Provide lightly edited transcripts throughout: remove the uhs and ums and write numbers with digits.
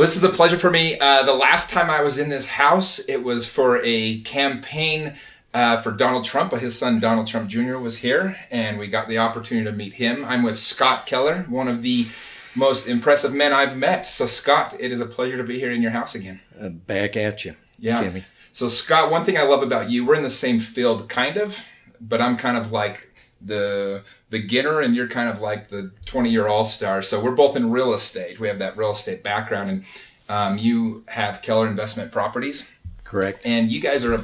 Well, this is a pleasure for me. The last time I was in this house, it was for a campaign for Donald Trump. His son, Donald Trump Jr., was here, and we got the opportunity to meet him. I'm with Scott Keller, one of the most impressive men I've met. So, Scott, it is a pleasure to be here in your house again. Back at you, Jimmy. So, Scott, one thing I love about you, we're in the same field, kind of, but I'm kind of like the beginner and you're kind of like the 20-year all-star. So we're both in real estate. We have that real estate background, and you have Keller Investment Properties. Correct. And you guys are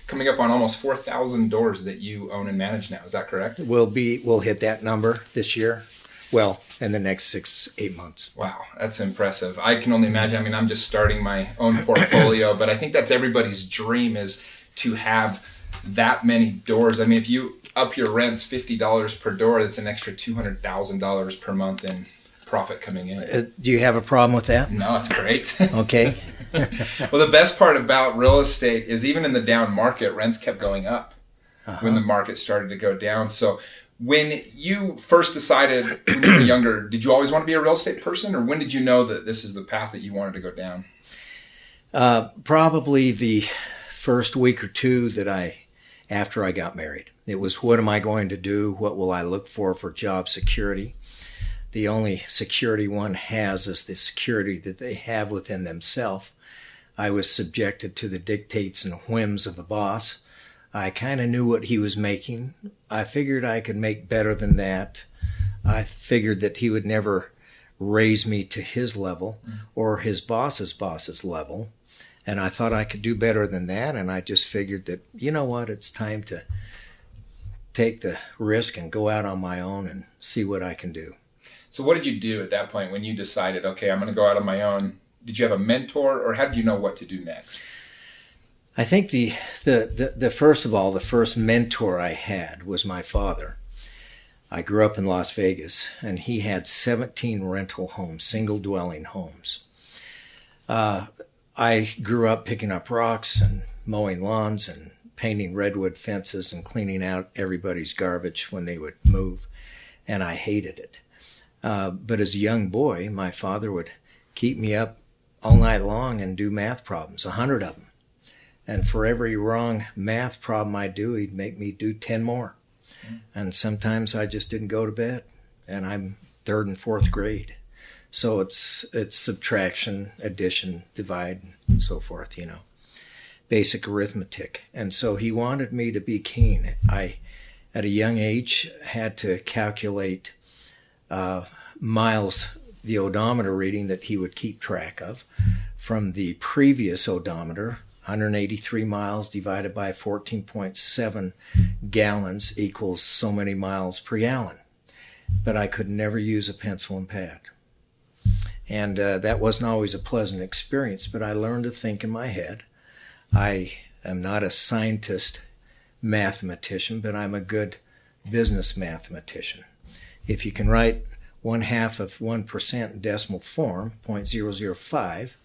coming up on almost 4,000 doors that you own and manage now. Is that correct? We'll hit that number this year. Well, in the next 6-8 months. Wow, that's impressive. I can only imagine. I mean, I'm just starting my own portfolio, but I think that's everybody's dream, is to have that many doors. I mean, if you up your rents $50 per door, that's an extra $200,000 per month in profit coming in. Do you have a problem with that? No, it's great. Okay. Well, the best part about real estate is even in the down market, rents kept going up when the market started to go down. So when you first decided when you were younger, did you always want to be a real estate person, or when did you know that this is the path that you wanted to go down? Probably the first week or two after I got married. It was, what am I going to do? What will I look for job security? The only security one has is the security that they have within themselves. I was subjected to the dictates and whims of a boss. I kind of knew what he was making. I figured I could make better than that. I figured that he would never raise me to his level or his boss's level. And I thought I could do better than that. And I just figured that, you know what, it's time to take the risk and go out on my own and see what I can do. So what did you do at that point when you decided, okay, I'm going to go out on my own? Did you have a mentor, or how did you know what to do next? I think the first of all, the first mentor I had was my father. I grew up in Las Vegas, and he had 17 rental homes, single dwelling homes. I grew up picking up rocks and mowing lawns and painting redwood fences and cleaning out everybody's garbage when they would move, and I hated it. But as a young boy, my father would keep me up all night long and do math problems, 100 of them. And for every wrong math problem I do, he'd make me do 10 more. And sometimes I just didn't go to bed, and I'm 3rd and 4th grade. So it's subtraction, addition, divide, and so forth, basic arithmetic. And so he wanted me to be keen. I, at a young age, had to calculate miles, the odometer reading that he would keep track of, from the previous odometer. 183 miles divided by 14.7 gallons equals so many miles per gallon. But I could never use a pencil and pad. And that wasn't always a pleasant experience, but I learned to think in my head. I am not a scientist mathematician, but I'm a good business mathematician. If you can write 1/2 of 1% in decimal form, 0.005,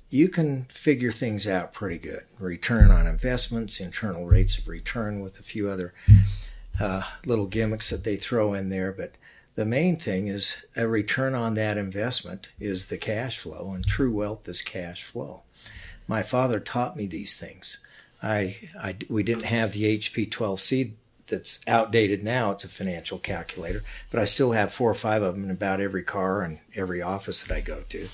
you can figure things out pretty good. Return on investments, internal rates of return, with a few other little gimmicks that they throw in there. But the main thing is a return on that investment is the cash flow, and true wealth is cash flow. My father taught me these things. We didn't have the HP 12C that's outdated now. It's a financial calculator, but I still have 4 or 5 of them in about every car and every office that I go to.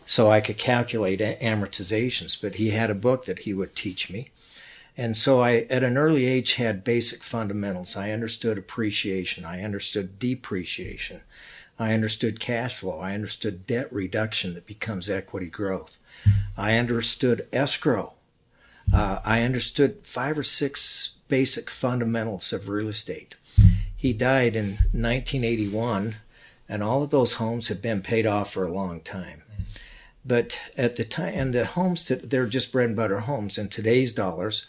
So I could calculate amortizations, but he had a book that he would teach me. And so I, at an early age, had basic fundamentals. I understood appreciation. I understood depreciation. I understood cash flow. I understood debt reduction that becomes equity growth. I understood escrow. I understood 5 or 6 basic fundamentals of real estate. He died in 1981, and all of those homes had been paid off for a long time. But at the time, and the homes, they're just bread and butter homes. In today's dollars,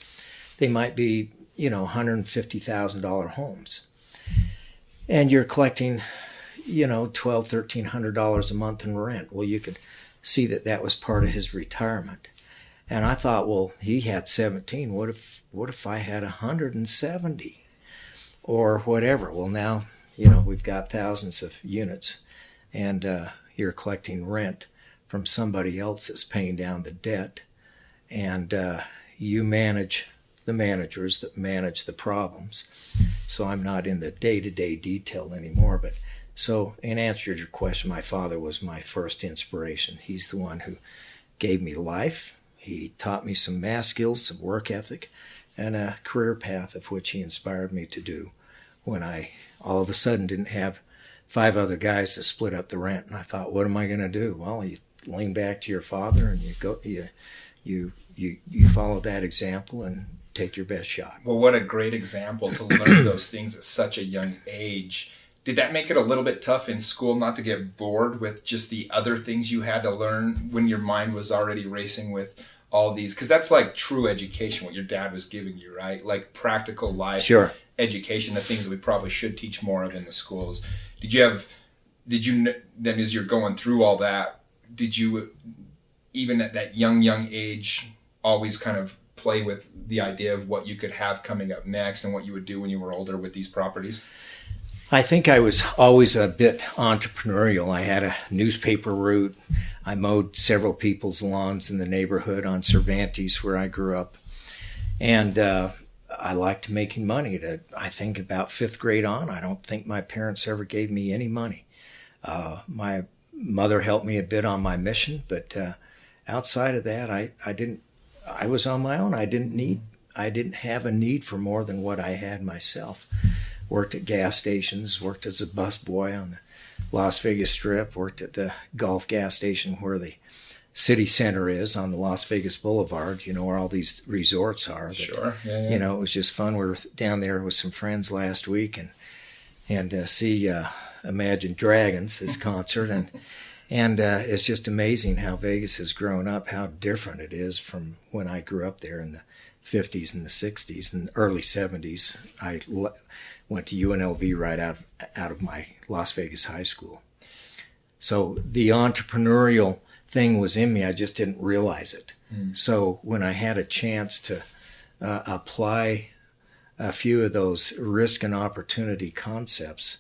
they might be, $150,000 homes. And you're collecting, $1,200, $1,300 a month in rent. Well, you could see that was part of his retirement. And I thought, well, he had 17. What if I had 170 or whatever? Well, now, we've got thousands of units, and you're collecting rent from somebody else that's paying down the debt, and you manage the managers that manage the problems. So I'm not in the day-to-day detail anymore. But so in answer to your question, my father was my first inspiration. He's the one who gave me life. He taught me some math skills, some work ethic, and a career path of which he inspired me to do when I all of a sudden didn't have 5 other guys to split up the rent. And I thought, what am I going to do? Well, you lean back to your father and you follow that example and take your best shot. Well, what a great example to learn those things at such a young age. Did that make it a little bit tough in school not to get bored with just the other things you had to learn when your mind was already racing with all these? Because that's like true education, what your dad was giving you, right? Like practical life Sure. Education, the things that we probably should teach more of in the schools. Did you then, as you're going through all that, did you, even at that young age, always kind of play with the idea of what you could have coming up next and what you would do when you were older with these properties? I think I was always a bit entrepreneurial. I had a newspaper route. I mowed several people's lawns in the neighborhood on Cervantes where I grew up. And I liked making money. I think about 5th grade on, I don't think my parents ever gave me any money. My mother helped me a bit on my mission, but outside of that, I was on my own. I didn't have a need for more than what I had myself. Worked at gas stations, worked as a bus boy on the Las Vegas Strip, worked at the Gulf gas station where the city center is on the Las Vegas Boulevard, where all these resorts are. Sure. Yeah. It was just fun. We were down there with some friends last week and see Imagine Dragons, his concert. And it's just amazing how Vegas has grown up, how different it is from when I grew up there in the 50s and the 60s and early 70s. I went to UNLV right out of my Las Vegas high school. So the entrepreneurial thing was in me. I just didn't realize it. So when I had a chance to apply a few of those risk and opportunity concepts,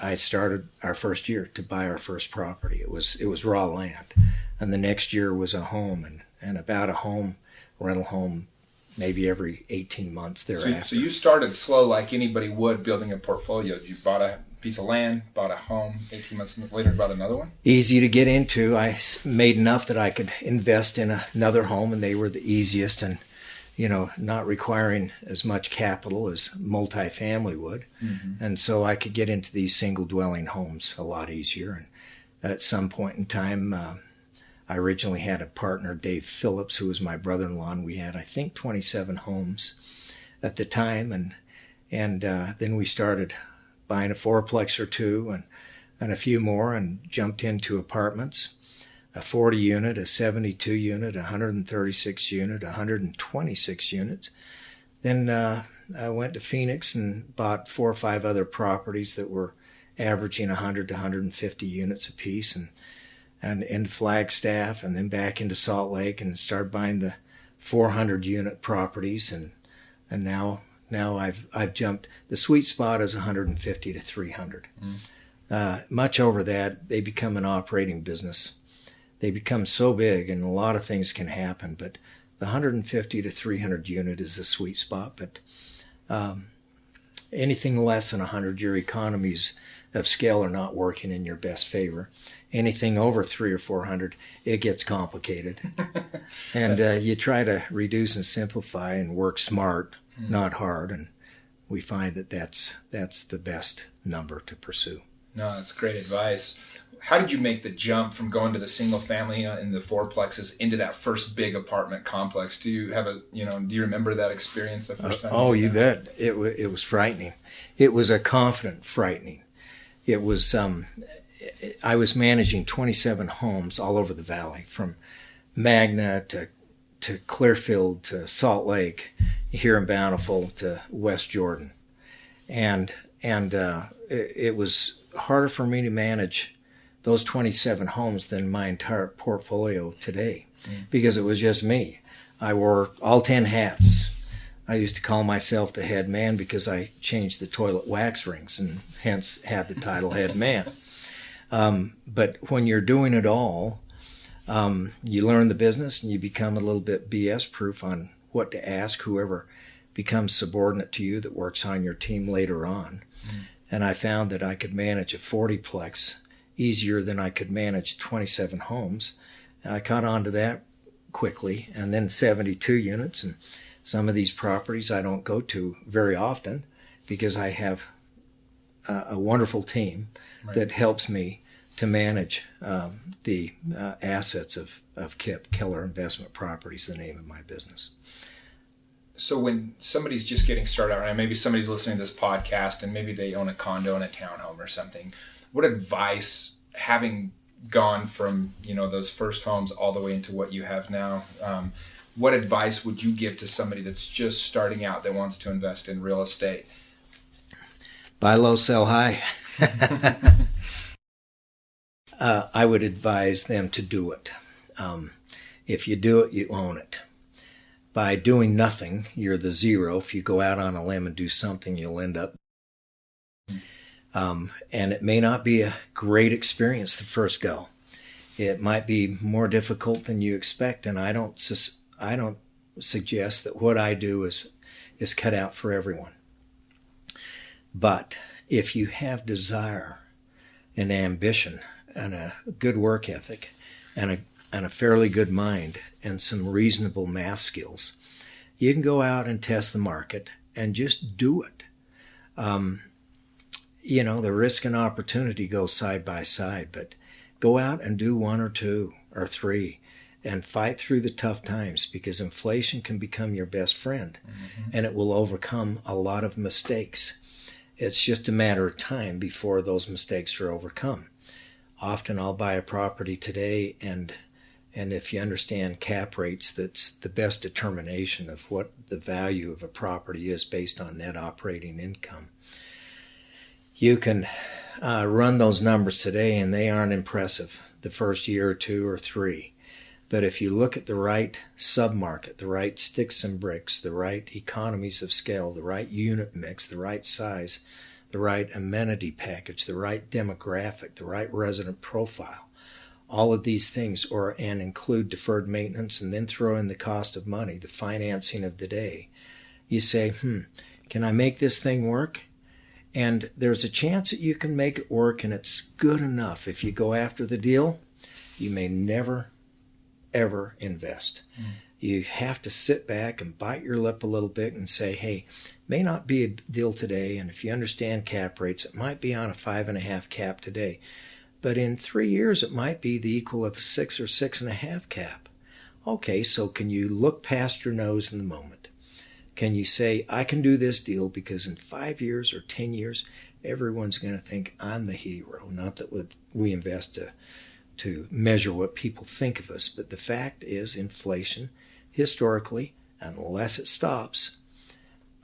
I started our first year to buy our first property. It was raw land. And the next year was a home and about a home, rental home, maybe every 18 months thereafter. So you started slow like anybody would building a portfolio. You bought a piece of land, bought a home, 18 months later bought another one? Easy to get into. I made enough that I could invest in another home, and they were the easiest and, not requiring as much capital as multifamily would. Mm-hmm. And so I could get into these single dwelling homes a lot easier. And at some point in time, I originally had a partner, Dave Phillips, who was my brother-in-law, and we had, I think, 27 homes at the time. And then we started buying a four-plex or two and a few more and jumped into apartments, a 40-unit, a 72-unit, a 136-unit, 126 units. Then I went to Phoenix and bought 4 or 5 other properties that were averaging 100 to 150 units apiece, and in Flagstaff, and then back into Salt Lake, and started buying the 400-unit properties, and now I've jumped. The sweet spot is 150 to 300. Much over that, they become an operating business. They become so big, and a lot of things can happen, but the 150 to 300 unit is the sweet spot. But anything less than 100, your economies of scale are not working in your best favor. Anything over 300 or 400, it gets complicated. And you try to reduce and simplify and work smart, not hard. And we find that that's the best number to pursue. No, that's great advice. How did you make the jump from going to the single family in the four-plexes into that first big apartment complex? Do you have do you remember that experience the first time? Oh, you bet. It was frightening. It was a confident frightening. It was, I was managing 27 homes all over the valley, from Magna to Clearfield to Salt Lake, here in Bountiful to West Jordan. And it was harder for me to manage those 27 homes than my entire portfolio today, because it was just me. I wore all 10 hats. I used to call myself the head man because I changed the toilet wax rings and hence had the title head man. But when you're doing it all, You learn the business and you become a little bit BS proof on what to ask whoever becomes subordinate to you that works on your team later on. And I found that I could manage a 40-plex easier than I could manage 27 homes. I caught on to that quickly, and then 72 units. And some of these properties I don't go to very often because I have a wonderful team that helps me to manage the assets of KIP, Keller Investment Properties, the name of my business. So when somebody's just getting started out, and maybe somebody's listening to this podcast and maybe they own a condo and a townhome or something, what advice, having gone from, those first homes all the way into what you have now, what advice would you give to somebody that's just starting out that wants to invest in real estate? Buy low, sell high. I would advise them to do it. If you do it, you own it. By doing nothing, you're the zero. If you go out on a limb and do something, you'll end up. And it may not be a great experience the first go. It might be more difficult than you expect, and I don't suggest that what I do is cut out for everyone. But if you have desire and ambition and a good work ethic and a fairly good mind and some reasonable math skills, you can go out and test the market and just do it. The risk and opportunity go side by side, but go out and do one or two or three and fight through the tough times, because inflation can become your best friend, and it will overcome a lot of mistakes. It's just a matter of time before those mistakes are overcome. Often I'll buy a property today, and if you understand cap rates, that's the best determination of what the value of a property is based on net operating income. You can run those numbers today, and they aren't impressive the first year or two or three. But if you look at the right submarket, the right sticks and bricks, the right economies of scale, the right unit mix, the right size, the right amenity package, the right demographic, the right resident profile, all of these things, and include deferred maintenance, and then throw in the cost of money, the financing of the day, you say, can I make this thing work? And there's a chance that you can make it work, and it's good enough. If you go after the deal, you may never, ever invest. You have to sit back and bite your lip a little bit and say, hey, may not be a deal today, and if you understand cap rates, it might be on a 5.5 cap today. But in 3 years, it might be the equal of a 6 or 6.5 cap. Okay, so can you look past your nose in the moment? Can you say, I can do this deal because in 5 years or 10 years, everyone's going to think I'm the hero? Not that we invest to measure what people think of us, but the fact is inflation, historically, unless it stops,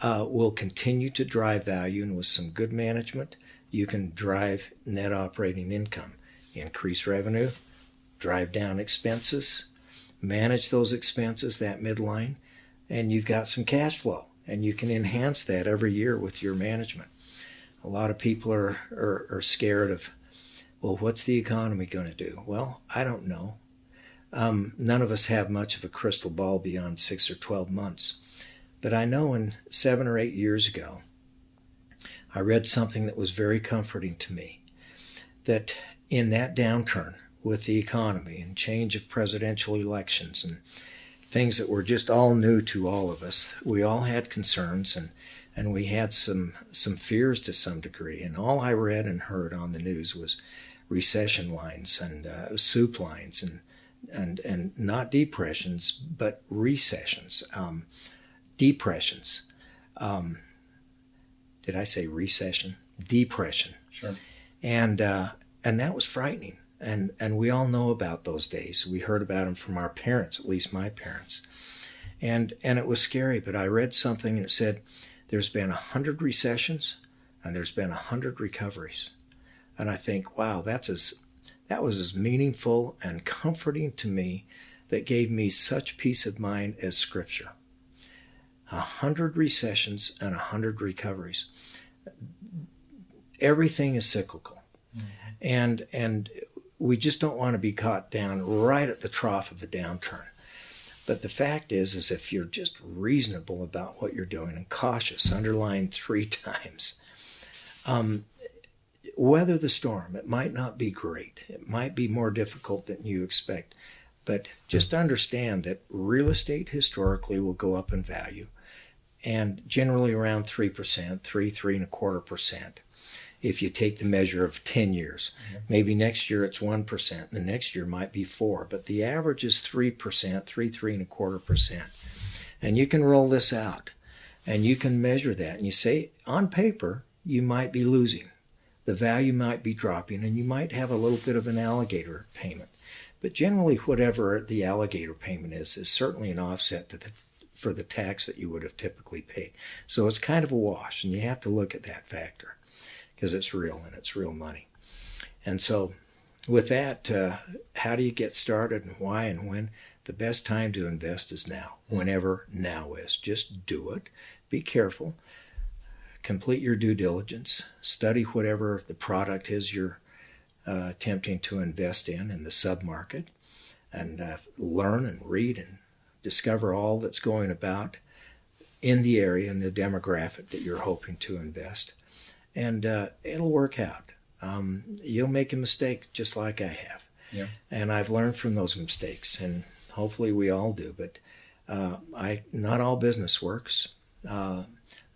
will continue to drive value, and with some good management, you can drive net operating income, increase revenue, drive down expenses, manage those expenses, that midline, and you've got some cash flow, and you can enhance that every year with your management. A lot of people are scared of, well, what's the economy going to do? Well, I don't know. None of us have much of a crystal ball beyond 6 or 12 months. But I know 7 or 8 years ago, I read something that was very comforting to me, that in that downturn with the economy and change of presidential elections and things that were just all new to all of us, we all had concerns, and we had some fears to some degree. And all I read and heard on the news was recession lines and soup lines and not depressions, but recessions, depressions. Did I say recession? Depression. Sure. And that was frightening. And we all know about those days. We heard about them from our parents, at least my parents. And it was scary, but I read something and it said there's been 100 recessions and there's been 100 recoveries. And I think, wow, that was as meaningful and comforting to me, that gave me such peace of mind as Scripture. 100 recessions and 100 recoveries. Everything is cyclical. Mm-hmm. And we just don't want to be caught down right at the trough of a downturn. But the fact is if you're just reasonable about what you're doing and cautious, underlined 3 times, weather the storm. It might not be great. It might be more difficult than you expect. But just understand that real estate historically will go up in value, and generally around 3%, 3.25%. If you take the measure of 10 years. Maybe next year it's 1%, the next year might be 4%, but the average is 3%, 3.25%. And you can roll this out, and you can measure that, and you say, on paper, you might be losing. The value might be dropping, and you might have a little bit of an alligator payment. But generally, whatever the alligator payment is certainly an offset for the tax that you would have typically paid. So it's kind of a wash, and you have to look at that factor, because it's real and it's real money. And so with that, how do you get started and why and when? The best time to invest is now, whenever now is. Just do it. Be careful. Complete your due diligence. Study whatever the product is you're attempting to invest in the submarket, and learn and read and discover all that's going about in the area and the demographic that you're hoping to invest. And it'll work out. You'll make a mistake just like I have. Yeah. And I've learned from those mistakes, and hopefully we all do. But not all business works.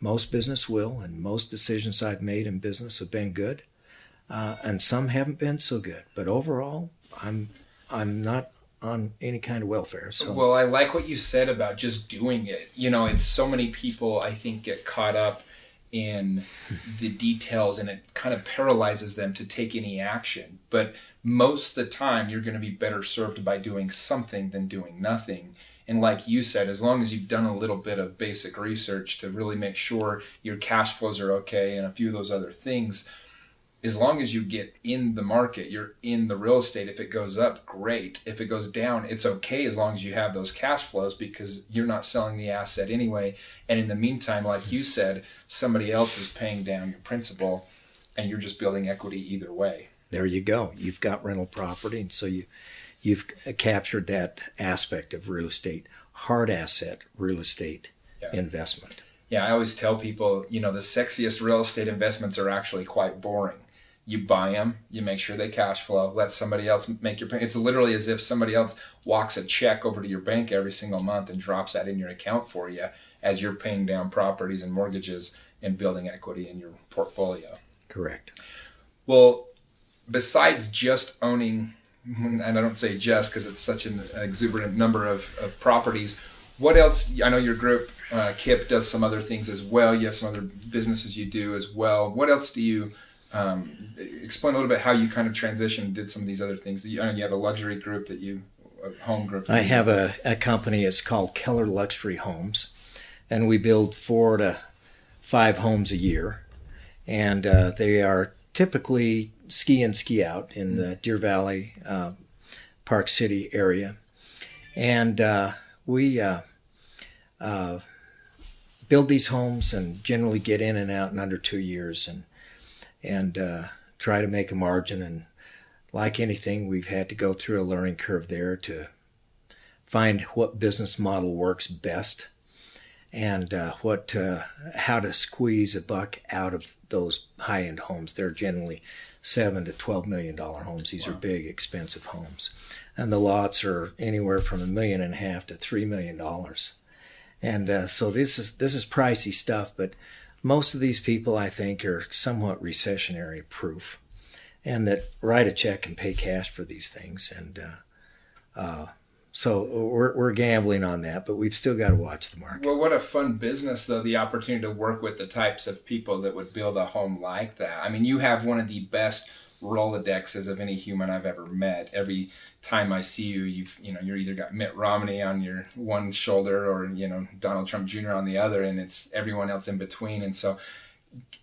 Most business will, and most decisions I've made in business have been good, and some haven't been so good. But overall, I'm not on any kind of welfare. So. Well, I like what you said about just doing it. It's so many people, I think, get caught up in the details, and it kind of paralyzes them to take any action. But most of the time, you're going to be better served by doing something than doing nothing. And like you said, as long as you've done a little bit of basic research to really make sure your cash flows are okay and a few of those other things, as long as you get in the market, you're in the real estate. If it goes up, great. If it goes down, it's okay, as long as you have those cash flows, because you're not selling the asset anyway. And in the meantime, like you said, somebody else is paying down your principal, and you're just building equity either way. There you go. You've got rental property, and so you've captured that aspect of real estate, hard asset real estate investment. Yeah, I always tell people, the sexiest real estate investments are actually quite boring. You buy them, you make sure they cash flow, let somebody else make your payment. It's literally as if somebody else walks a check over to your bank every single month and drops that in your account for you as you're paying down properties and mortgages and building equity in your portfolio. Correct. Well, besides just owning, and I don't say just because it's such an exuberant number of properties, what else? I know your group, KIP, does some other things as well. You have some other businesses you do as well. What else do you... explain a little bit how you kind of transitioned and did some of these other things. I know you have a luxury group a home group. I have a company. It's called Keller Luxury Homes, and we build 4 to 5 homes a year, and they are typically ski in, ski out in the Deer Valley, Park City area, and we build these homes and generally get in and out in under 2 years, and try to make a margin. And like anything, we've had to go through a learning curve there to find what business model works best, and how to squeeze a buck out of those high-end homes. They're generally $7 to $12 million homes. These are big, expensive homes, and the lots are anywhere from $1.5 million to $3 million. And so this is pricey stuff, but most of these people, I think, are somewhat recessionary proof, and that write a check and pay cash for these things. And so we're gambling on that, but we've still got to watch the market. Well, what a fun business, though, the opportunity to work with the types of people that would build a home like that. I mean, you have one of the best Rolodexes of any human I've ever met. Every time I see you, you're either got Mitt Romney on your one shoulder or Donald Trump Jr. on the other, and it's everyone else in between. And so,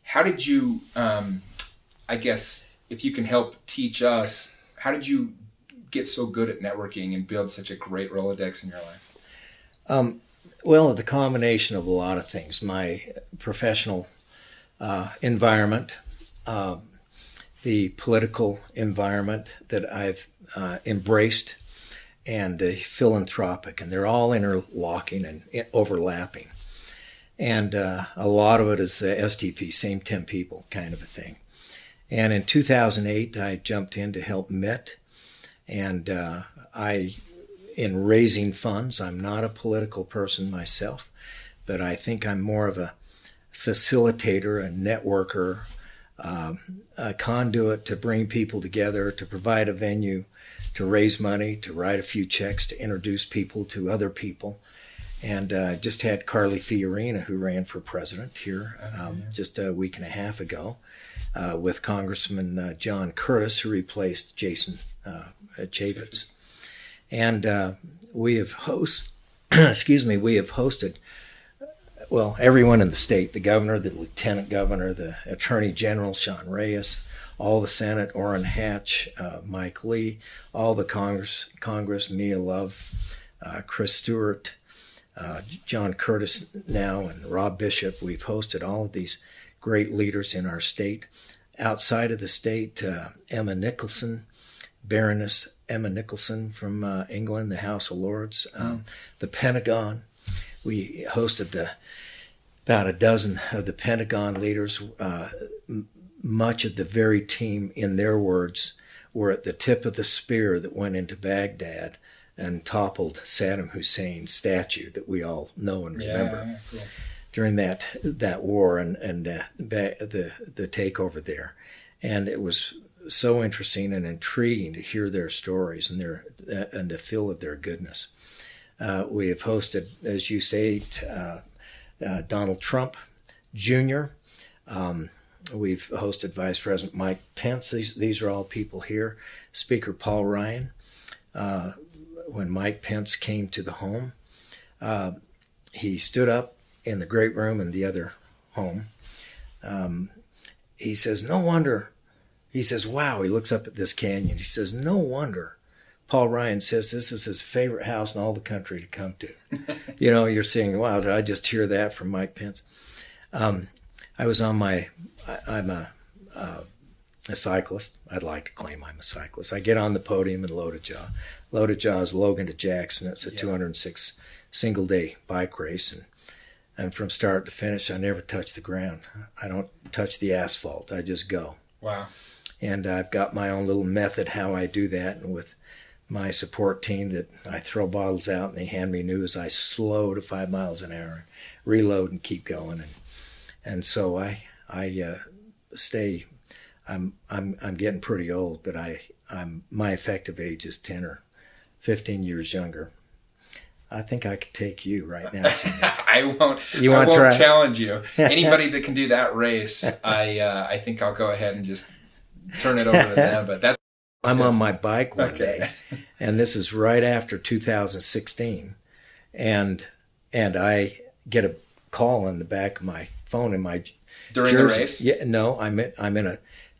how did you? I guess if you can help teach us, how did you get so good at networking and build such a great Rolodex in your life? Well, the combination of a lot of things. My professional environment the political environment that I've embraced, and the philanthropic, and they're all interlocking and overlapping. And a lot of it is the STP, same 10 people kind of a thing. And in 2008, I jumped in to help Mitt, and in raising funds, I'm not a political person myself, but I think I'm more of a facilitator, a networker, a conduit to bring people together, to provide a venue, to raise money, to write a few checks, to introduce people to other people. And just had Carly Fiorina, who ran for president here just a week and a half ago, with Congressman John Curtis, who replaced Jason Chaffetz. And we have hosted, well, everyone in the state, the governor, the lieutenant governor, the attorney general, Sean Reyes, all the Senate, Orrin Hatch, Mike Lee, all the Congress, Mia Love, Chris Stewart, John Curtis now, and Rob Bishop. We've hosted all of these great leaders in our state. Outside of the state, Emma Nicholson, Baroness Emma Nicholson from England, the House of Lords, the Pentagon. We hosted about a dozen of the Pentagon leaders. Much of the very team, in their words, were at the tip of the spear that went into Baghdad and toppled Saddam Hussein's statue that we all know and remember cool. during that war and the takeover there. And it was so interesting and intriguing to hear their stories and the feel of their goodness. We have hosted, as you say, Donald Trump Jr. We've hosted Vice President Mike Pence. These are all people here. Speaker Paul Ryan. When Mike Pence came to the home, he stood up in the great room in the other home. He says, no wonder. He says, wow, he looks up at this canyon. He says, no wonder Paul Ryan says this is his favorite house in all the country to come to. You know, you're saying, wow, did I just hear that from Mike Pence? I was on I'm a cyclist. I'd like to claim I'm a cyclist. I get on the podium in Loaded Jaw. Loaded Jaw is Logan to Jackson. It's a 206 single-day bike race. And from start to finish, I never touch the ground. I don't touch the asphalt. I just go. Wow. And I've got my own little method how I do that. And with my support team that I throw bottles out and they hand me news, I slow to 5 miles an hour, reload and keep going. And so I stay. I'm getting pretty old, but my effective age is 10 or 15 years younger. I think I could take you right now. I won't challenge you. Anybody that can do that race, I think I'll go ahead and just turn it over to them. But that's. I'm on my bike one day, and this is right after 2016, and I get a call on the back of my phone in my during jersey. The race. Yeah, no, I'm in a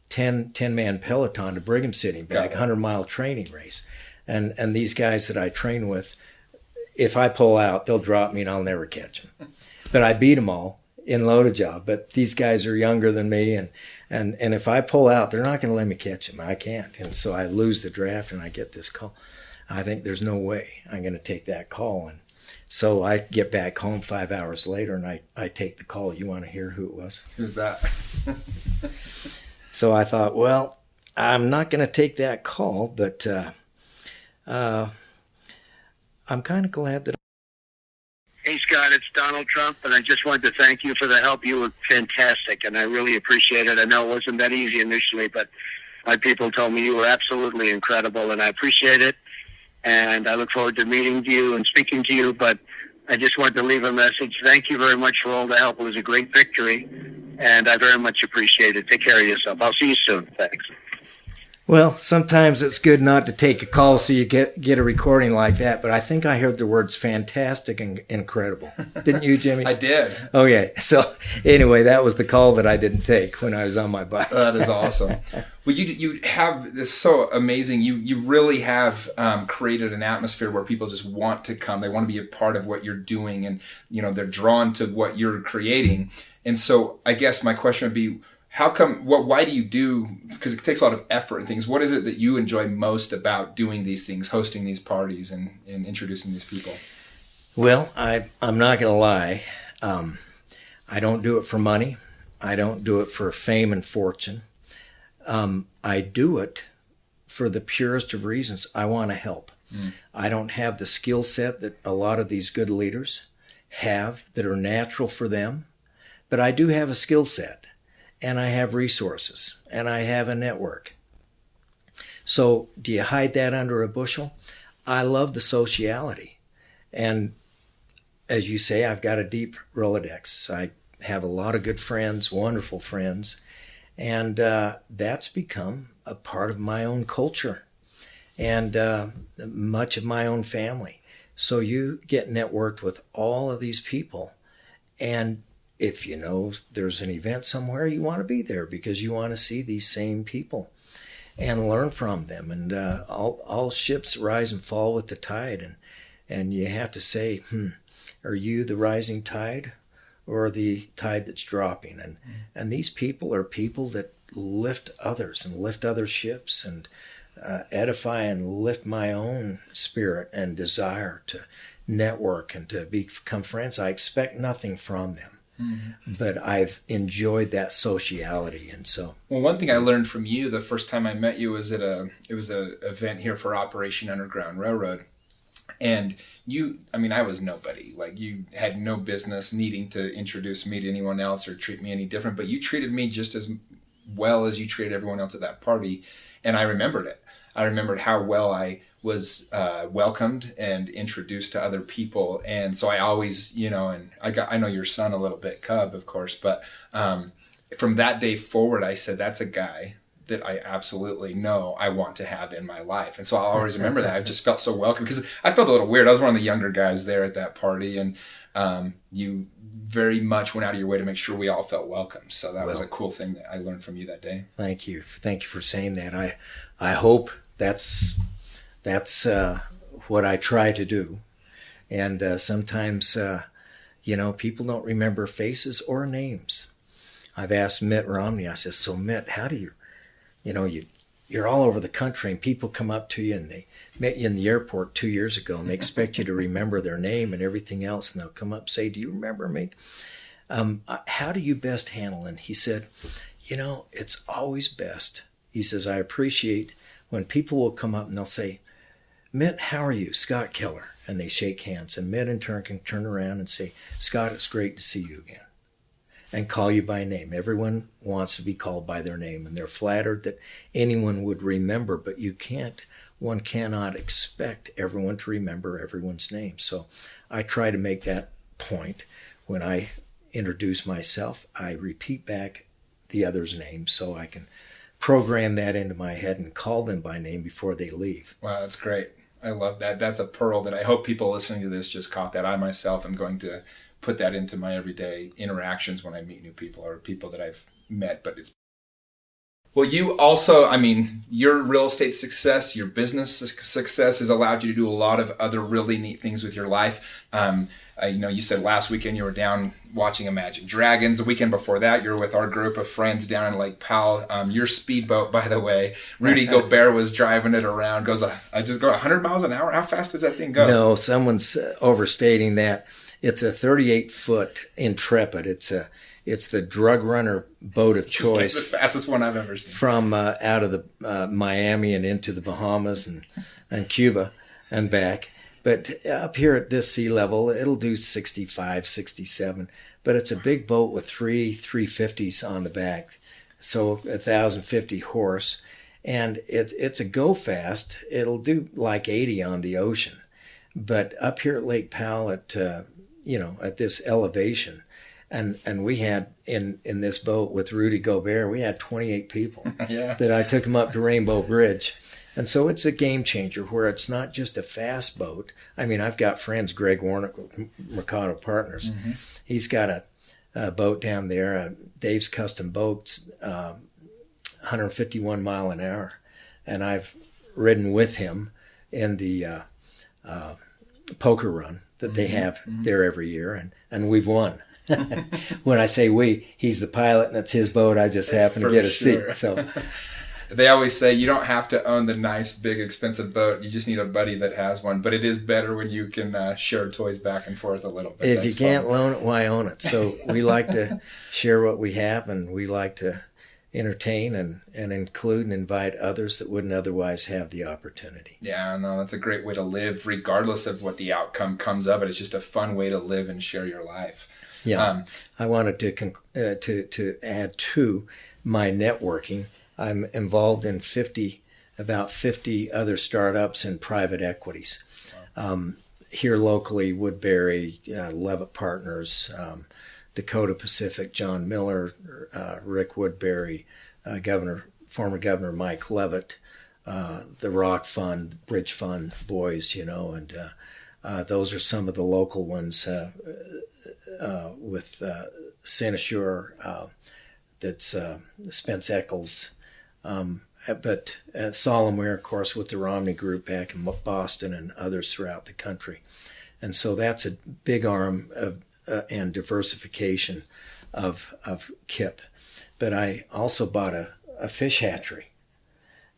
10-man peloton to Brigham City back, 100-mile training race, and these guys that I train with, if I pull out, they'll drop me and I'll never catch them. But I beat them all in Loaded Jaw. But these guys are younger than me, and if I pull out, they're not going to let me catch them. I can't. And so I lose the draft and I get this call. I think there's no way I'm going to take that call. And so I get back home 5 hours later and I take the call. You want to hear who it was? Who's that? So I thought, well, I'm not going to take that call, but I'm kind of glad that. Hey, Scott, it's Donald Trump, and I just wanted to thank you for the help. You were fantastic, and I really appreciate it. I know it wasn't that easy initially, but my people told me you were absolutely incredible, and I appreciate it. And I look forward to meeting you and speaking to you, but I just wanted to leave a message. Thank you very much for all the help. It was a great victory, and I very much appreciate it. Take care of yourself. I'll see you soon. Thanks. Well, sometimes it's good not to take a call so you get a recording like that, but I think I heard the words fantastic and incredible. Didn't you, Jimmy? I did. Okay. So anyway, that was the call that I didn't take when I was on my bike. That is awesome. Well, you have this so amazing. You really have created an atmosphere where people just want to come. They want to be a part of what you're doing, and they're drawn to what you're creating. And so I guess my question would be, how come, why do you do, because it takes a lot of effort and things. What is it that you enjoy most about doing these things, hosting these parties and introducing these people? Well, I'm not going to lie. I don't do it for money. I don't do it for fame and fortune. I do it for the purest of reasons. I want to help. I don't have the skill set that a lot of these good leaders have that are natural for them, but I do have a skill set, and I have resources, and I have a network. So do you hide that under a bushel? I love the sociality. And as you say, I've got a deep Rolodex. I have a lot of good friends, wonderful friends, and that's become a part of my own culture and much of my own family. So you get networked with all of these people, and if you know there's an event somewhere, you want to be there because you want to see these same people and learn from them. And all ships rise and fall with the tide, and you have to say, are you the rising tide or the tide that's dropping? And these people are people that lift others and lift other ships and edify and lift my own spirit and desire to network and to become friends. I expect nothing from them, but I've enjoyed that sociality. And so, well, one thing I learned from you the first time I met you was it was a event here for Operation Underground Railroad. And I was nobody. Like, you had no business needing to introduce me to anyone else or treat me any different, but you treated me just as well as you treated everyone else at that party. And I remembered it. I remembered how well I was welcomed and introduced to other people. And so I always, and I know your son a little bit, Cub, of course, but from that day forward, I said, that's a guy that I absolutely know I want to have in my life. And so I'll always remember that. I just felt so welcome because I felt a little weird. I was one of the younger guys there at that party, and you very much went out of your way to make sure we all felt welcome. So that was a cool thing that I learned from you that day. Thank you. Thank you for saying that. I hope that's what I try to do. And sometimes, people don't remember faces or names. I've asked Mitt Romney, I said, so Mitt, how do you, you're all over the country and people come up to you and they met you in the airport 2 years ago and they expect you to remember their name and everything else. And they'll come up and say, do you remember me? How do you best handle it? And he said, it's always best. He says, I appreciate when people will come up and they'll say, Mitt, how are you? Scott Keller. And they shake hands. And Mitt in turn can turn around and say, Scott, it's great to see you again. And call you by name. Everyone wants to be called by their name, and they're flattered that anyone would remember, but one cannot expect everyone to remember everyone's name. So I try to make that point. When I introduce myself, I repeat back the other's name so I can program that into my head and call them by name before they leave. Wow, that's great. I love that. That's a pearl that I hope people listening to this just caught that. I myself am going to put that into my everyday interactions when I meet new people or people that I've met. But it's, well, you also, your real estate success, your business success has allowed you to do a lot of other really neat things with your life. You said last weekend you were down watching Imagine Dragons. The weekend before that, you were with our group of friends down in Lake Powell. Your speedboat, by the way, Rudy Gobert was driving it around. I just go 100 miles an hour. How fast does that thing go? No, someone's overstating that. It's a 38-foot Intrepid. It's the drug runner boat of choice. It's the fastest one I've ever seen. From out of the Miami and into the Bahamas and Cuba and back. But up here at this sea level, it'll do 65, 67. But it's a big boat with three 350s on the back, so 1,050 horse. And it's a go fast. It'll do like 80 on the ocean. But up here at Lake Powell at this elevation, and we had in this boat with Rudy Gobert, we had 28 people that I took them up to Rainbow Bridge. And so it's a game changer where it's not just a fast boat. I've got friends, Greg Warnock with Mercado Partners. Mm-hmm. He's got a boat down there, Dave's Custom Boats, 151 mile an hour. And I've ridden with him in the Poker Run that they have there every year, and we've won. When I say we, he's the pilot and it's his boat. I just happen to get a seat. So they always say you don't have to own the nice, big, expensive boat. You just need a buddy that has one. But it is better when you can share toys back and forth a little bit. If you can't loan it, why own it? So we like to share what we have, and we like to entertain and include and invite others that wouldn't otherwise have the opportunity. Yeah, no, that's a great way to live, regardless of what the outcome comes of it. It's just a fun way to live and share your life. Yeah, I wanted to add to my networking. I'm involved in about 50 other startups and private equities. Wow. Here locally, Woodbury, Levitt Partners, Dakota Pacific, John Miller, Rick Woodbury, former Governor Mike Levitt, the Rock Fund, Bridge Fund boys, and those are some of the local ones with Sanashur, that's Spence Eccles, but Solomware, of course, with the Romney Group back in Boston and others throughout the country. And so that's a big arm of and diversification of KIP. But I also bought a fish hatchery.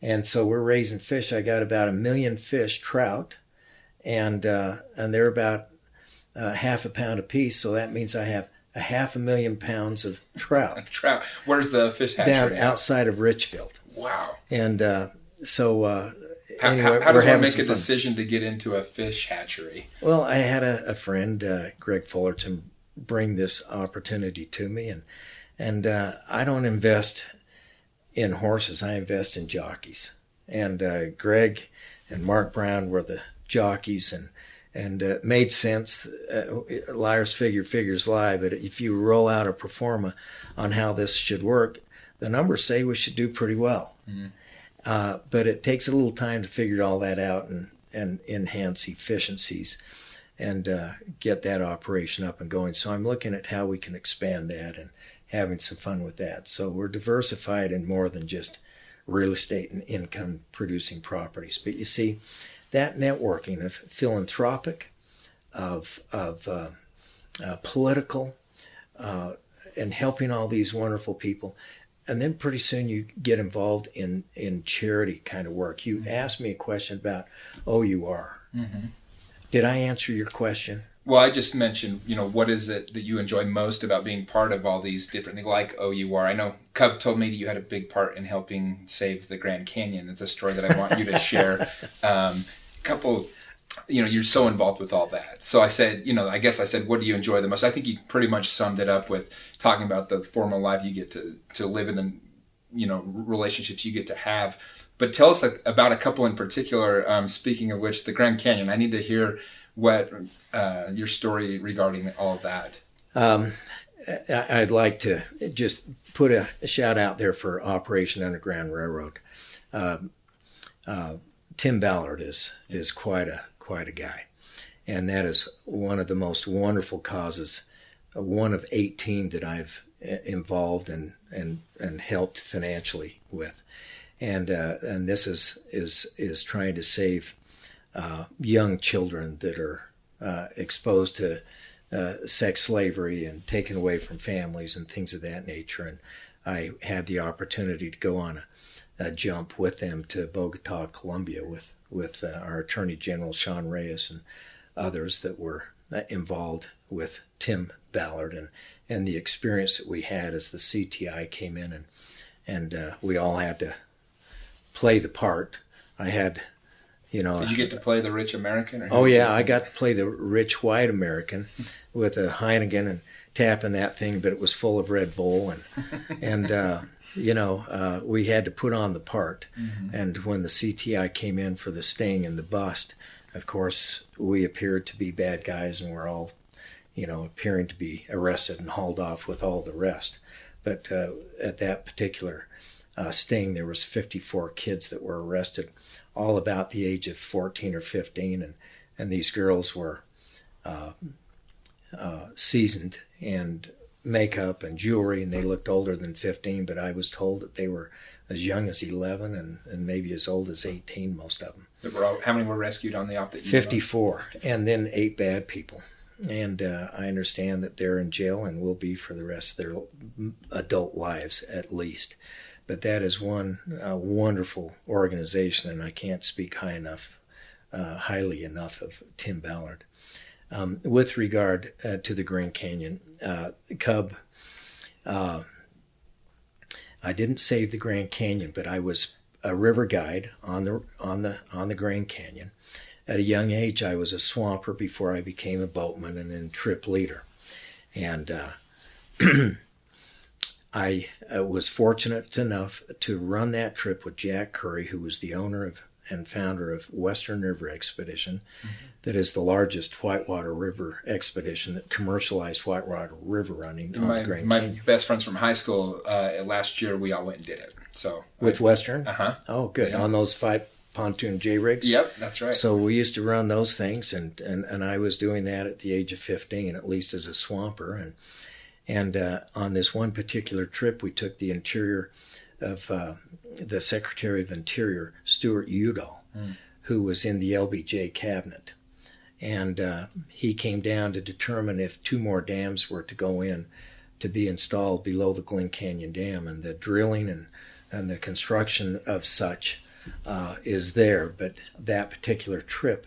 And so we're raising fish. I got about 1 million fish, trout, and they're about half a pound apiece. So that means I have 500,000 pounds of trout. Trout. Where's the fish hatchery? Down outside of Richfield. Wow. And anyway, how does one make a decision to get into a fish hatchery? Well, I had a friend, Greg Fullerton, bring this opportunity to me, and I don't invest in horses. I invest in jockeys. And Greg and Mark Brown were the jockeys, and it made sense. Liars figure, figures lie. But if you roll out a pro forma on how this should work, the numbers say we should do pretty well. Mm-hmm. But it takes a little time to figure all that out and enhance efficiencies and get that operation up and going. So I'm looking at how we can expand that and having some fun with that. So we're diversified in more than just real estate and income producing properties. But you see, that networking of philanthropic, of political, and helping all these wonderful people. And then pretty soon you get involved in charity kind of work. You asked me a question about OUR. Mm-hmm. Did I answer your question? Well, I just mentioned, what is it that you enjoy most about being part of all these different things like OUR? I know Cub told me that you had a big part in helping save the Grand Canyon. It's a story that I want you to share. You're so involved with all that. So I said, I guess I said, what do you enjoy the most? I think you pretty much summed it up with talking about the formal life you get to live in, the, relationships you get to have. But tell us about a couple in particular, speaking of which, the Grand Canyon. I need to hear what your story regarding all of that. I'd like to just put a shout out there for Operation Underground Railroad. Tim Ballard is quite a guy, and that is one of the most wonderful causes, one of 18 that I've involved and helped financially with, and this is trying to save young children that are exposed to sex slavery and taken away from families and things of that nature. And I had the opportunity to go on a jump with them to Bogota, Colombia, with our Attorney General Sean Reyes and others that were involved with Tim Ballard, and the experience that we had as the CTI came in, and we all had to play the part. I had, Did you get to play the rich American? Oh yeah, I got to play the rich white American with a Heineken and tapping that thing, but it was full of Red Bull, and we had to put on the part. Mm-hmm. And when the CTI came in for the sting and the bust, of course, we appeared to be bad guys, and we're all, appearing to be arrested and hauled off with all the rest. But at that particular sting, there was 54 kids that were arrested, all about the age of 14 or 15, and these girls were seasoned and makeup and jewelry, and they looked older than 15, but I was told that they were as young as 11 and maybe as old as 18, most of them. How many were rescued on the op that you 54, and then 8 bad people. And I understand that they're in jail and will be for the rest of their adult lives at least. But that is one wonderful organization, and I can't speak highly enough of Tim Ballard. With regard to the Grand Canyon, Cub, I didn't save the Grand Canyon, but I was a river guide on the Grand Canyon. At a young age, I was a swamper before I became a boatman and then trip leader. And I was fortunate enough to run that trip with Jack Curry, who was the owner and founder of Western River Expedition, that is the largest whitewater river expedition that commercialized whitewater river running on the Grand Canyon. My best friends from high school, last year we all went and did it. So with Western? Uh-huh. Oh, good. Yeah. On those 5 pontoon J-rigs? Yep, that's right. So we used to run those things, and I was doing that at the age of 15, at least as a swamper. And on this one particular trip, we took the interior of the Secretary of Interior, Stuart Udall, who was in the LBJ cabinet. And he came down to determine if 2 more dams were to go in to be installed below the Glen Canyon Dam. And the drilling and the construction of such is there. But that particular trip,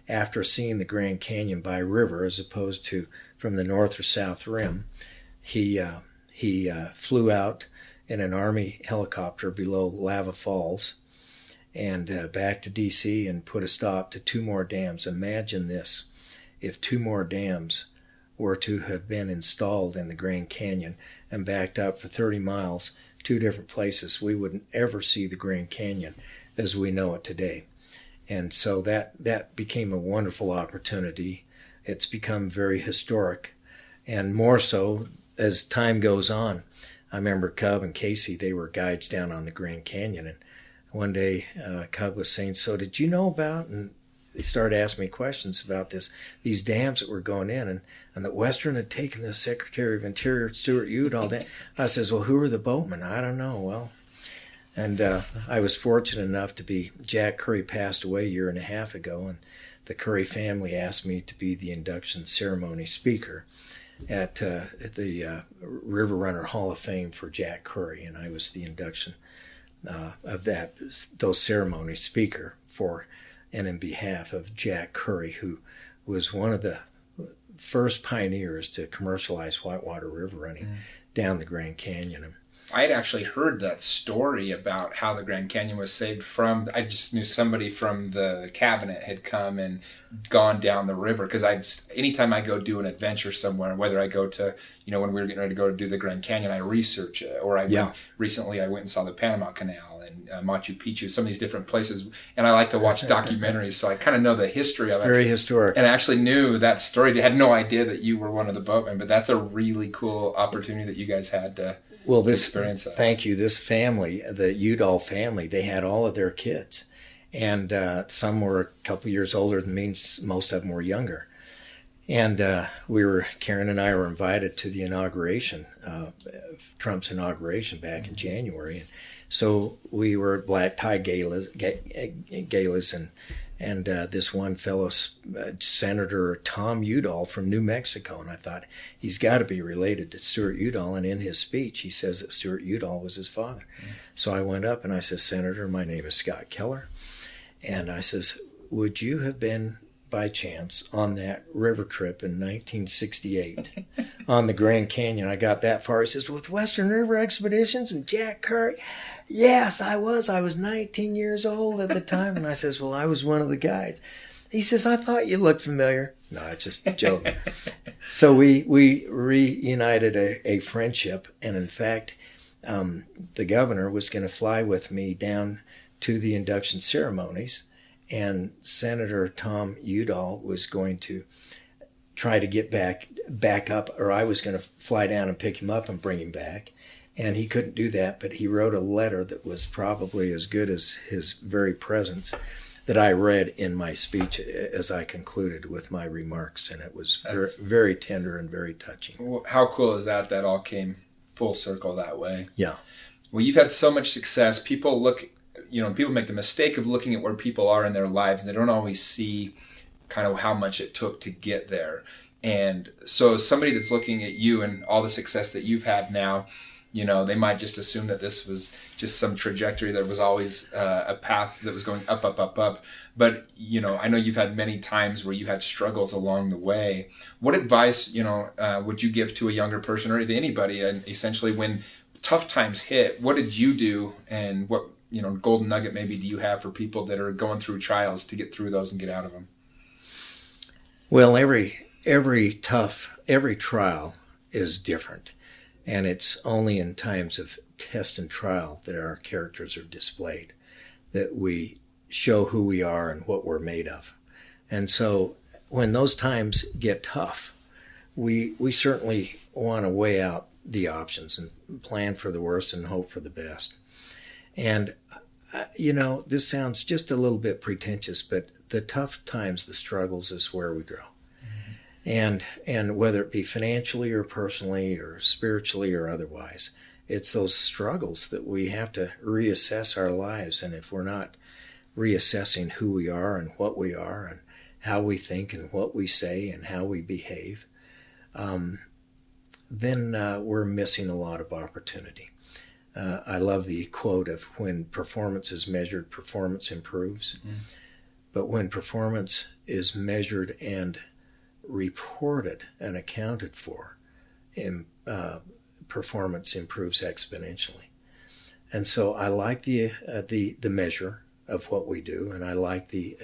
after seeing the Grand Canyon by river as opposed to from the north or south rim, he flew out in an Army helicopter below Lava Falls and back to D.C. and put a stop to 2 more dams. Imagine this, if 2 more dams were to have been installed in the Grand Canyon and backed up for 30 miles, 2 different places, we wouldn't ever see the Grand Canyon as we know it today. And so that became a wonderful opportunity. It's become very historic, and more so as time goes on. I remember Cub and Casey, they were guides down on the Grand Canyon, and one day Cub was saying, so did you know about, and they started asking me questions about these dams that were going in, and that Western had taken the Secretary of Interior, Stuart Udall. I says, well, who are the boatmen? I don't know. Well, and I was fortunate enough to be, Jack Curry passed away a year and a half ago, and the Curry family asked me to be the induction ceremony speaker at the River Runner Hall of Fame for Jack Curry, and I was the induction of those ceremony speaker for and in behalf of Jack Curry, who was one of the first pioneers to commercialize whitewater river running down the Grand Canyon. I had actually heard that story about how the Grand Canyon was saved from, I just knew somebody from the cabinet had come and gone down the river, because anytime I go do an adventure somewhere, whether I go to, when we were getting ready to go to do the Grand Canyon, I research it, or recently I went and saw the Panama Canal and Machu Picchu, some of these different places, and I like to watch documentaries, so I kind of know the history of it. Very historic. And I actually knew that story. I had no idea that you were one of the boatmen, but that's a really cool opportunity that you guys had to experience that. Thank you. This family, the Udall family, they had all of their kids, and some were a couple years older than me. Most of them were younger, and Karen and I were invited to the inauguration, Trump's inauguration back in January, and so we were at black tie galas, and this one fellow, Senator Tom Udall from New Mexico, and I thought, he's got to be related to Stuart Udall, and in his speech he says that Stuart Udall was his father. So I went up and I said, Senator, my name is Scott Keller, and I says, would you have been by chance on that river trip in 1968 on the Grand Canyon? I got that far. He says, with Western River Expeditions and Jack Curry? Yes, I was. I was 19 years old at the time. And I says, well, I was one of the guides. He says, I thought you looked familiar. No, it's just a joke. So we reunited a friendship. And in fact, the governor was going to fly with me down to the induction ceremonies. And Senator Tom Udall was going to try to get back up, or I was going to fly down and pick him up and bring him back. And he couldn't do that, but he wrote a letter that was probably as good as his very presence that I read in my speech as I concluded with my remarks, and it was very, That's- very tender and very touching. Well, how cool is that? That all came full circle that way. Yeah. Well, you've had so much success. People people make the mistake of looking at where people are in their lives, and they don't always see kind of how much it took to get there. And so somebody that's looking at you and all the success that you've had now, they might just assume that this was just some trajectory that was always a path that was going up, up, up, up. But, I know you've had many times where you had struggles along the way. What advice, would you give to a younger person or to anybody? And essentially when tough times hit, what did you do, and what, golden nugget maybe do you have for people that are going through trials to get through those and get out of them? Well, every trial is different, and it's only in times of test and trial that our characters are displayed, that we show who we are and what we're made of. And so when those times get tough, we certainly want to weigh out the options and plan for the worst and hope for the best. And this sounds just a little bit pretentious, but the tough times, the struggles, is where we grow. And whether it be financially or personally or spiritually or otherwise, it's those struggles that we have to reassess our lives. And if we're not reassessing who we are and what we are and how we think and what we say and how we behave, then we're missing a lot of opportunity. I love the quote of, when performance is measured, performance improves. But when performance is measured and reported and accounted for, performance improves exponentially. And so I like the measure of what we do, and I like the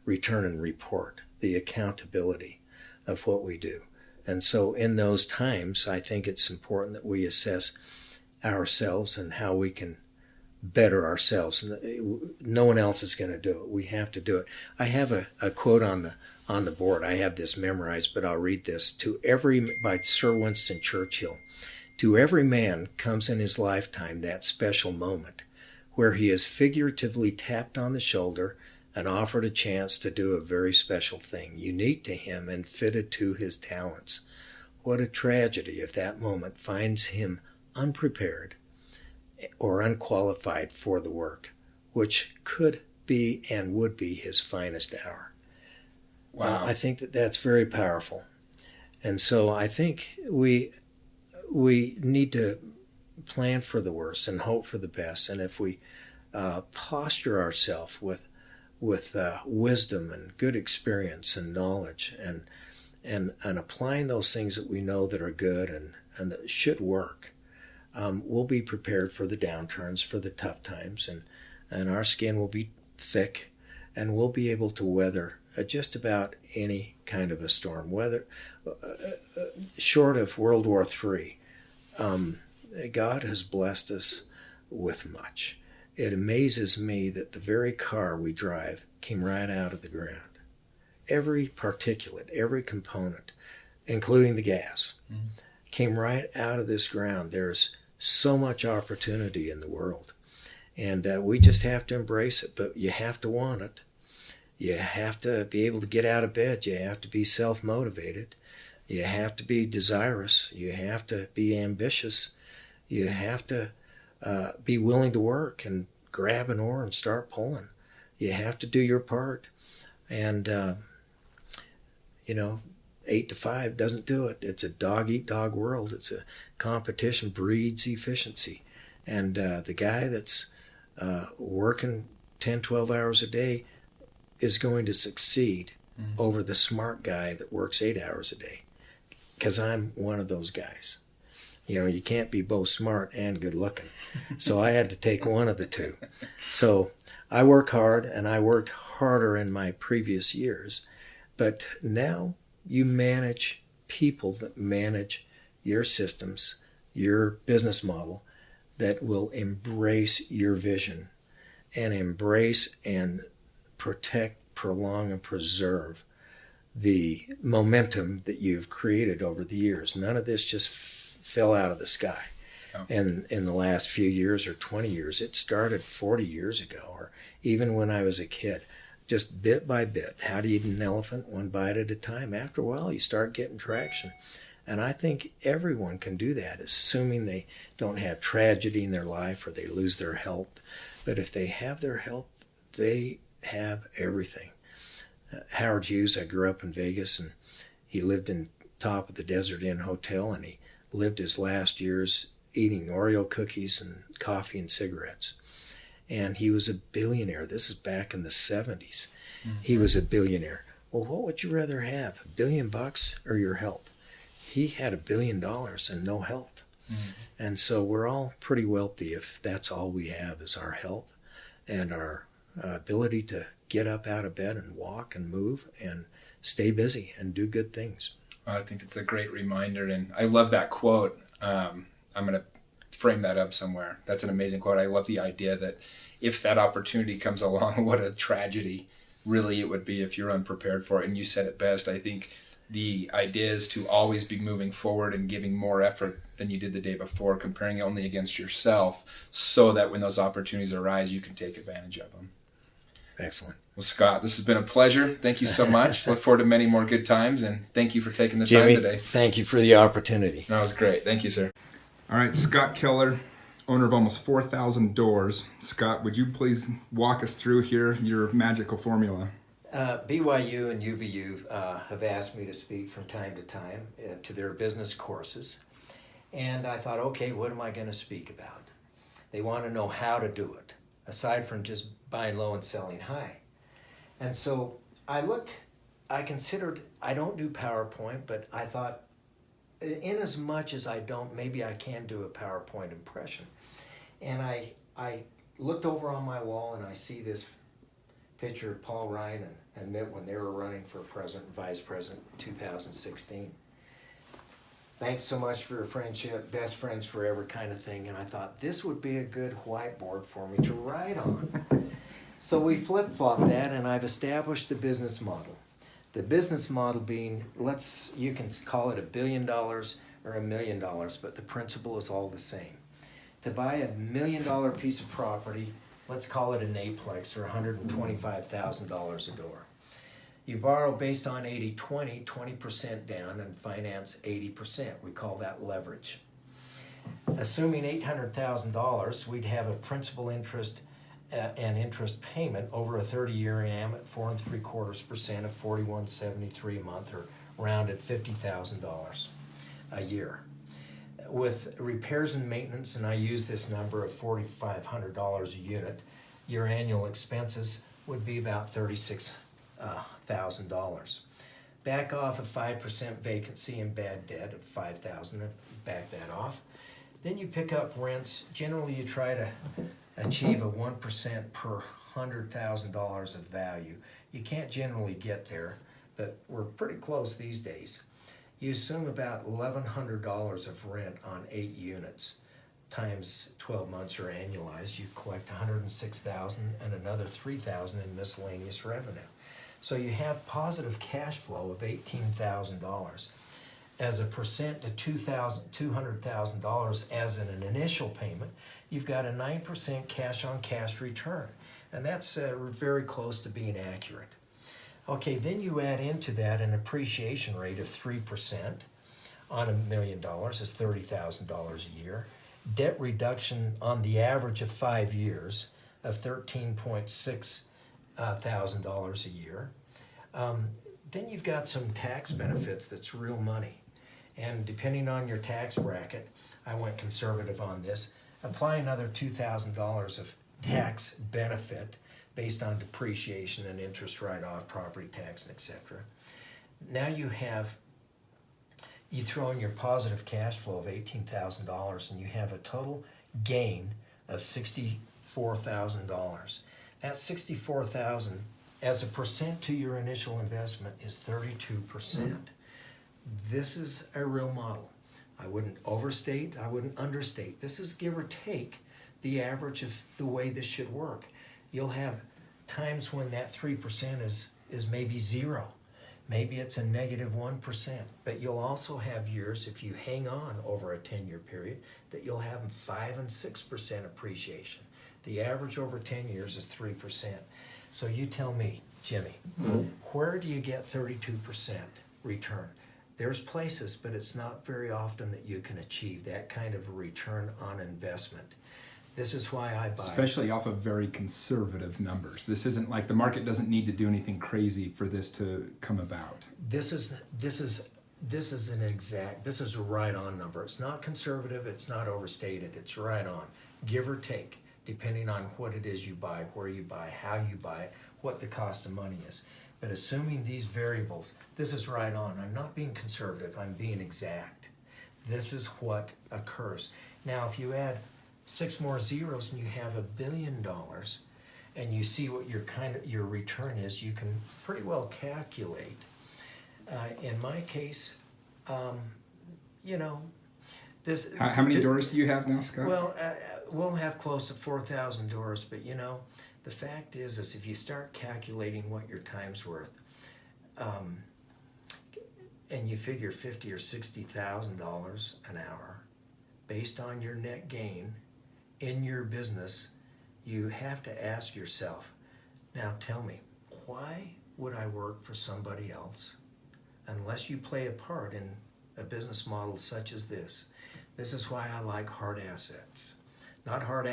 return and report, the accountability of what we do. And so in those times, I think it's important that we assess ourselves and how we can better ourselves. No one else is going to do it. We have to do it. I have a quote on the board. I have this memorized, but I'll read this. By Sir Winston Churchill. To every man comes in his lifetime that special moment where he is figuratively tapped on the shoulder and offered a chance to do a very special thing, unique to him and fitted to his talents. What a tragedy if that moment finds him unprepared or unqualified for the work, which could be and would be his finest hour. Wow. I think that's very powerful. And so I think we need to plan for the worst and hope for the best. And if we posture ourselves with wisdom and good experience and knowledge and applying those things that we know that are good and that should work, we'll be prepared for the downturns, for the tough times, and our skin will be thick, and we'll be able to weather just about any kind of a storm, whether short of World War III. God has blessed us with much. It amazes me that the very car we drive came right out of the ground. Every particulate, every component, including the gas, came right out of this ground. There's so much opportunity in the world, and we just have to embrace it. But you have to want it. You have to be able to get out of bed. You have to be self-motivated. You have to be desirous. You have to be ambitious. You have to be willing to work and grab an oar and start pulling. You have to do your part. And, 8 to 5 doesn't do it. It's a dog-eat-dog world. It's a competition breeds efficiency. And the guy that's working 10, 12 hours a day is going to succeed over the smart guy that works 8 hours a day. Because I'm one of those guys. You can't be both smart and good looking. So I had to take one of the two. So I work hard, and I worked harder in my previous years. But now you manage people that manage your systems, your business model, that will embrace your vision and embrace and protect, prolong, and preserve the momentum that you've created over the years. None of this just fell out of the sky. Oh. And in the last few years or 20 years, it started 40 years ago, or even when I was a kid. just bit by bit. How do you eat an elephant? One bite at a time. After a while, you start getting traction. And I think everyone can do that, assuming they don't have tragedy in their life or they lose their health. But if they have their health, they have everything. Howard Hughes, I grew up in Vegas, and he lived in top of the Desert Inn Hotel, and he lived his last years eating Oreo cookies and coffee and cigarettes. And he was a billionaire. This is back in the 70s. Mm-hmm. He was a billionaire. Well, what would you rather have, $1 billion or your health? He had $1 billion and no health. Mm-hmm. And so we're all pretty wealthy if that's all we have is our health and our ability to get up out of bed and walk and move and stay busy and do good things. I think it's a great reminder, and I love that quote. I'm going to frame that up somewhere. That's an amazing quote. I love the idea that if that opportunity comes along, what a tragedy really it would be if you're unprepared for it. And you said it best. I think the idea is to always be moving forward and giving more effort than you did the day before, comparing only against yourself, so that when those opportunities arise, you can take advantage of them. Excellent. Well, Scott, this has been a pleasure. Thank you so much. Look forward to many more good times, and thank you for taking the Jimmy, time today. Thank you for the opportunity. That was great. Thank you, sir. All right, Scott Keller, owner of almost 4,000 doors. Scott, would you please walk us through here your magical formula? BYU and UVU have asked me to speak from time to time to their business courses. And I thought, okay, what am I going to speak about? They want to know how to do it, aside from just buying low and selling high. And so I considered, I don't do PowerPoint, but I thought, in as much as I don't, maybe I can do a PowerPoint impression. And I looked over on my wall and I see this picture of Paul Ryan and Mitt when they were running for president and vice president in 2016. Thanks so much for your friendship, best friends forever kind of thing. And I thought this would be a good whiteboard for me to write on. So we flip-flopped that, and I've established the business model. The business model being, you can call it $1 billion or $1 million, but the principle is all the same. To buy $1 million piece of property, let's call it an eightplex or $125,000 a door. You borrow based on 80-20, 20% down and finance 80%. We call that leverage. Assuming $800,000, we'd have a principal interest and interest payment over a 30-year AM at 4 3/4% of $41.73 a month, or rounded $50,000 a year. With repairs and maintenance, and I use this number of $4,500 a unit, your annual expenses would be about $36,000. Back off a 5% vacancy and bad debt of $5,000, back that off. Then you pick up rents. Generally, you try to achieve a 1% per $100,000 of value. You can't generally get there, but we're pretty close these days. You assume about $1,100 of rent on 8 units times 12 months or annualized. You collect $106,000 and another $3,000 in miscellaneous revenue. So you have positive cash flow of $18,000. As a percent to $200,000 as an initial payment, you've got a 9% cash-on-cash return. And that's very close to being accurate. Okay, then you add into that an appreciation rate of 3% on $1 million is $30,000 a year. Debt reduction on the average of 5 years of $13.6 thousand a year. Then you've got some tax benefits that's real money. And depending on your tax bracket, I went conservative on this, apply another $2,000 of tax benefit based on depreciation and interest write-off, property tax, etc. Now you throw in your positive cash flow of $18,000 and you have a total gain of $64,000. That $64,000 as a percent to your initial investment is 32%. This is a real model. I wouldn't overstate, I wouldn't understate. This is give or take the average of the way this should work. You'll have times when that 3% is maybe zero. Maybe it's a negative 1%. But you'll also have years, if you hang on over a 10-year period, that you'll have 5 and 6% appreciation. The average over 10 years is 3%. So you tell me, Jimmy, where do you get 32% return? There's places, but it's not very often that you can achieve that kind of a return on investment. This is why I buy. Especially off of very conservative numbers. This isn't like the market doesn't need to do anything crazy for this to come about. This is a right on number. It's not conservative, it's not overstated, it's right on. Give or take, depending on what it is you buy, where you buy, how you buy it, what the cost of money is. But assuming these variables, this is right on. I'm not being conservative, I'm being exact. This is what occurs. Now, if you add 6 more zeros and you have $1 billion, and you see what your return is, you can pretty well calculate. In my case, this. How many doors do you have now, Scott? Well, we'll have close to 4,000 doors, but the fact is if you start calculating what your time's worth, and you figure $50,000 or $60,000 an hour, based on your net gain in your business, you have to ask yourself, now tell me, why would I work for somebody else unless you play a part in a business model such as this? This is why I like hard assets. Not hard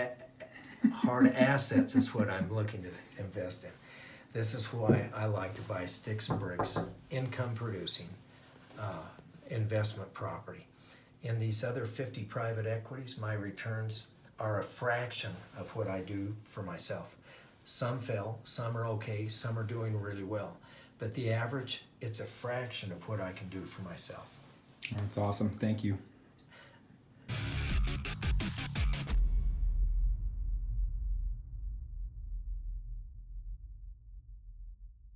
assets is what I'm looking to invest in. This is why I like to buy sticks and bricks, income producing investment property. In these other 50 private equities, my returns are a fraction of what I do for myself. Some fell, some are okay, some are doing really well. But the average, it's a fraction of what I can do for myself. That's awesome. Thank you.